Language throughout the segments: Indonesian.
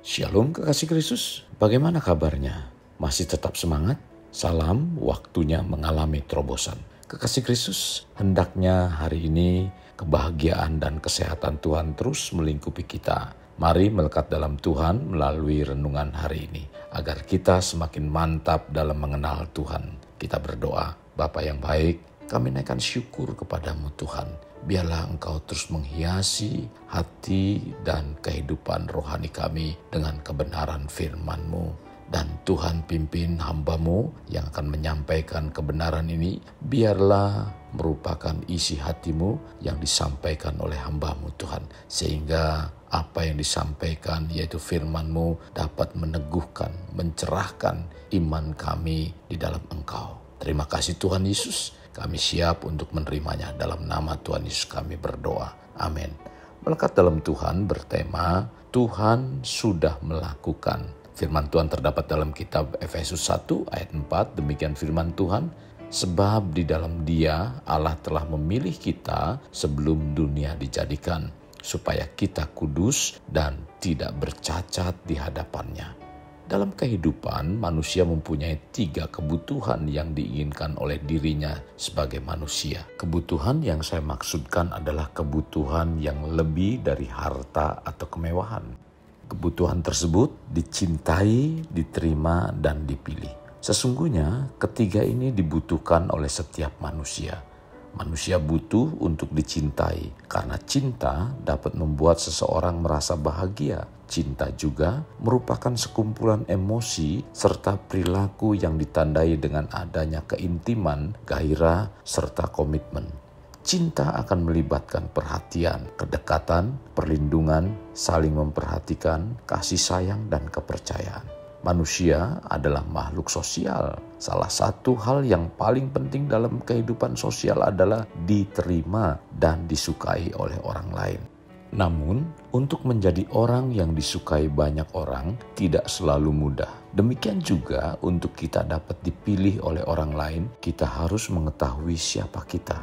Shalom kekasih Kristus, bagaimana kabarnya? Masih tetap semangat? Salam, waktunya mengalami terobosan. Kekasih Kristus, hendaknya hari ini kebahagiaan dan kesehatan Tuhan terus melingkupi kita. Mari melekat dalam Tuhan melalui renungan hari ini, agar kita semakin mantap dalam mengenal Tuhan. Kita berdoa, Bapa yang baik, kami naikkan syukur kepadamu Tuhan. Biarlah Engkau terus menghiasi hati dan kehidupan rohani kami dengan kebenaran firman-Mu. Dan Tuhan pimpin hamba-Mu yang akan menyampaikan kebenaran ini. Biarlah merupakan isi hati-Mu yang disampaikan oleh hamba-Mu Tuhan. Sehingga apa yang disampaikan yaitu firman-Mu dapat meneguhkan, mencerahkan iman kami di dalam Engkau. Terima kasih Tuhan Yesus. Kami siap untuk menerimanya. Dalam nama Tuhan Yesus kami berdoa. Amin. Melekat dalam Tuhan bertema Tuhan sudah melakukan. Firman Tuhan terdapat dalam kitab Efesus 1 ayat 4. Demikian firman Tuhan. Sebab di dalam Dia Allah telah memilih kita sebelum dunia dijadikan, supaya kita kudus dan tidak bercacat di hadapannya. Dalam kehidupan, manusia mempunyai 3 kebutuhan yang diinginkan oleh dirinya sebagai manusia. Kebutuhan yang saya maksudkan adalah kebutuhan yang lebih dari harta atau kemewahan. Kebutuhan tersebut dicintai, diterima, dan dipilih. Sesungguhnya, ketiga ini dibutuhkan oleh setiap manusia. Manusia butuh untuk dicintai, karena cinta dapat membuat seseorang merasa bahagia. Cinta juga merupakan sekumpulan emosi serta perilaku yang ditandai dengan adanya keintiman, gairah, serta komitmen. Cinta akan melibatkan perhatian, kedekatan, perlindungan, saling memperhatikan, kasih sayang, dan kepercayaan. Manusia adalah makhluk sosial. Salah satu hal yang paling penting dalam kehidupan sosial adalah diterima dan disukai oleh orang lain. Namun, untuk menjadi orang yang disukai banyak orang tidak selalu mudah. Demikian juga untuk kita dapat dipilih oleh orang lain, kita harus mengetahui siapa kita.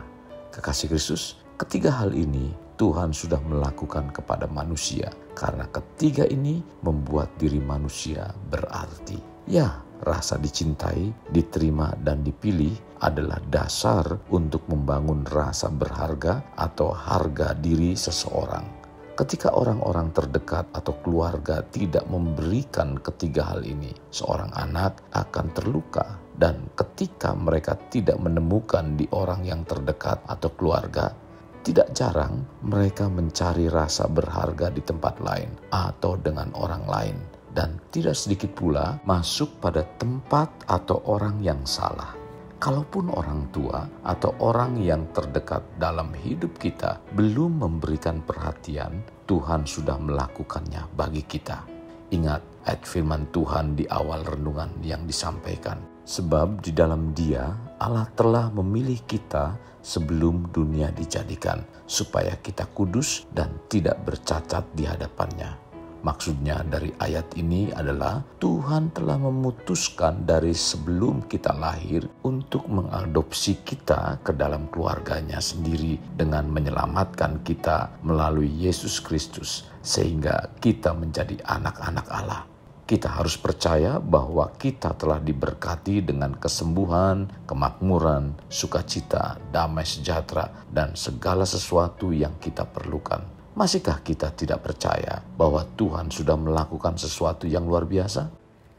Kekasih Kristus, ketiga hal ini Tuhan sudah melakukan kepada manusia, karena ketiga ini membuat diri manusia berarti. Ya, rasa dicintai, diterima, dan dipilih adalah dasar untuk membangun rasa berharga atau harga diri seseorang. Ketika orang-orang terdekat atau keluarga tidak memberikan ketiga hal ini, seorang anak akan terluka. Dan ketika mereka tidak menemukan di orang yang terdekat atau keluarga, tidak jarang mereka mencari rasa berharga di tempat lain atau dengan orang lain. Dan tidak sedikit pula masuk pada tempat atau orang yang salah. Kalaupun orang tua atau orang yang terdekat dalam hidup kita belum memberikan perhatian, Tuhan sudah melakukannya bagi kita. Ingat ayat firman Tuhan di awal renungan yang disampaikan. Sebab di dalam Dia Allah telah memilih kita sebelum dunia dijadikan, supaya kita kudus dan tidak bercacat di hadapannya. Maksudnya dari ayat ini adalah Tuhan telah memutuskan dari sebelum kita lahir untuk mengadopsi kita ke dalam keluarganya sendiri dengan menyelamatkan kita melalui Yesus Kristus sehingga kita menjadi anak-anak Allah. Kita harus percaya bahwa kita telah diberkati dengan kesembuhan, kemakmuran, sukacita, damai sejahtera, dan segala sesuatu yang kita perlukan. Masihkah kita tidak percaya bahwa Tuhan sudah melakukan sesuatu yang luar biasa?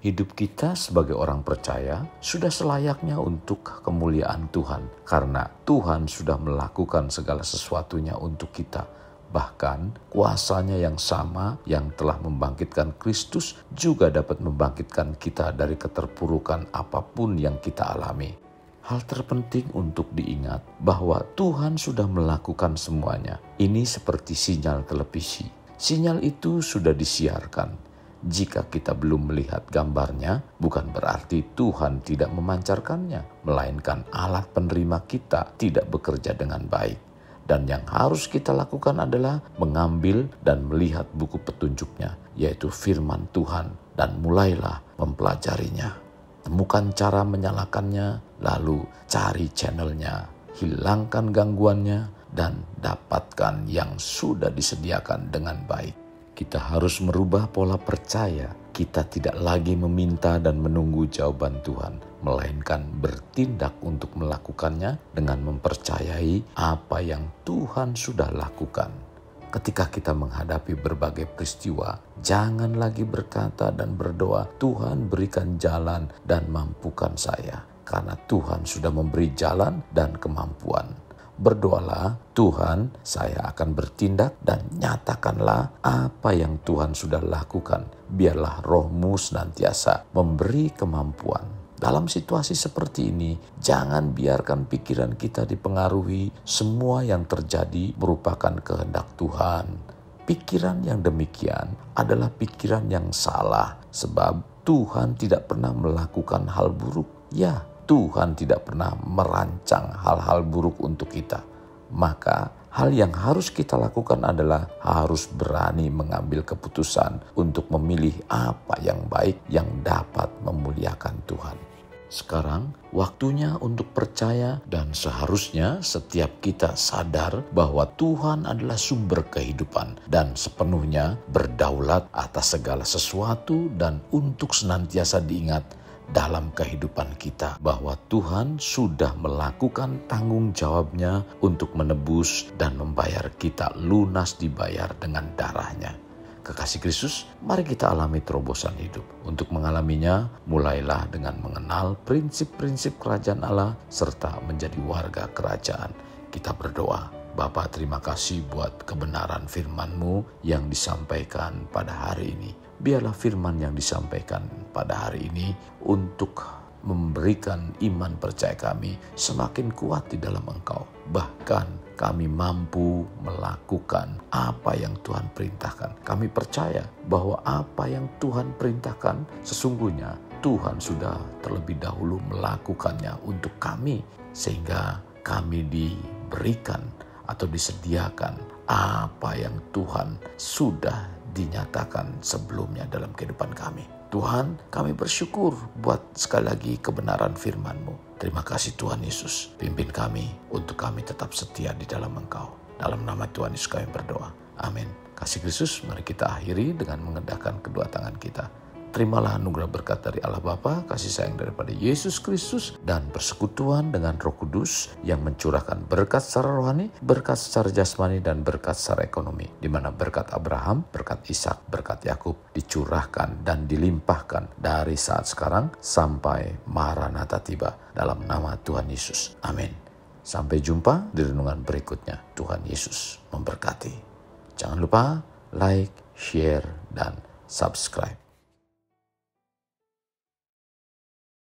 Hidup kita sebagai orang percaya sudah selayaknya untuk kemuliaan Tuhan, karena Tuhan sudah melakukan segala sesuatunya untuk kita. Bahkan kuasanya yang sama yang telah membangkitkan Kristus juga dapat membangkitkan kita dari keterpurukan apapun yang kita alami. Hal terpenting untuk diingat bahwa Tuhan sudah melakukan semuanya. Ini seperti sinyal televisi. Sinyal itu sudah disiarkan. Jika kita belum melihat gambarnya, bukan berarti Tuhan tidak memancarkannya, melainkan alat penerima kita tidak bekerja dengan baik. Dan yang harus kita lakukan adalah mengambil dan melihat buku petunjuknya, yaitu firman Tuhan, dan mulailah mempelajarinya. Temukan cara menyalakannya, lalu cari channelnya, hilangkan gangguannya, dan dapatkan yang sudah disediakan dengan baik. Kita harus merubah pola percaya. Kita tidak lagi meminta dan menunggu jawaban Tuhan, melainkan bertindak untuk melakukannya dengan mempercayai apa yang Tuhan sudah lakukan. Ketika kita menghadapi berbagai peristiwa, jangan lagi berkata dan berdoa, "Tuhan berikan jalan dan mampukan saya," karena Tuhan sudah memberi jalan dan kemampuan. Berdoalah, "Tuhan, saya akan bertindak dan nyatakanlah apa yang Tuhan sudah lakukan. Biarlah Roh-Mu senantiasa memberi kemampuan." Dalam situasi seperti ini, jangan biarkan pikiran kita dipengaruhi semua yang terjadi merupakan kehendak Tuhan. Pikiran yang demikian adalah pikiran yang salah, sebab Tuhan tidak pernah melakukan hal buruk. Ya, Tuhan tidak pernah merancang hal-hal buruk untuk kita. Maka hal yang harus kita lakukan adalah harus berani mengambil keputusan untuk memilih apa yang baik yang dapat memuliakan Tuhan. Sekarang waktunya untuk percaya, dan seharusnya setiap kita sadar bahwa Tuhan adalah sumber kehidupan dan sepenuhnya berdaulat atas segala sesuatu, dan untuk senantiasa diingat dalam kehidupan kita bahwa Tuhan sudah melakukan tanggung jawabnya untuk menebus dan membayar kita lunas, dibayar dengan darahnya. Kekasih Kristus, mari kita alami terobosan hidup. Untuk mengalaminya, mulailah dengan mengenal prinsip-prinsip kerajaan Allah serta menjadi warga kerajaan. Kita berdoa. Bapa, terima kasih buat kebenaran firman-Mu yang disampaikan pada hari ini. Biarlah firman yang disampaikan pada hari ini untuk memberikan iman percaya kami semakin kuat di dalam Engkau. Bahkan kami mampu melakukan apa yang Tuhan perintahkan. Kami percaya bahwa apa yang Tuhan perintahkan sesungguhnya Tuhan sudah terlebih dahulu melakukannya untuk kami, sehingga kami diberikan atau disediakan apa yang Tuhan sudah dinyatakan sebelumnya dalam kehidupan kami. Tuhan, kami bersyukur buat sekali lagi kebenaran firman-Mu. Terima kasih Tuhan Yesus. Pimpin kami untuk kami tetap setia di dalam Engkau. Dalam nama Tuhan Yesus kami berdoa. Amin. Kasih Kristus, mari kita akhiri dengan mengendahkan kedua tangan kita. Terimalah anugerah berkat dari Allah Bapa, kasih sayang daripada Yesus Kristus, dan persekutuan dengan Roh Kudus yang mencurahkan berkat secara rohani, berkat secara jasmani, dan berkat secara ekonomi. Di mana berkat Abraham, berkat Ishak, berkat Yakub dicurahkan dan dilimpahkan dari saat sekarang sampai Maranatha tiba. Dalam nama Tuhan Yesus. Amin. Sampai jumpa di renungan berikutnya. Tuhan Yesus memberkati. Jangan lupa like, share, dan subscribe.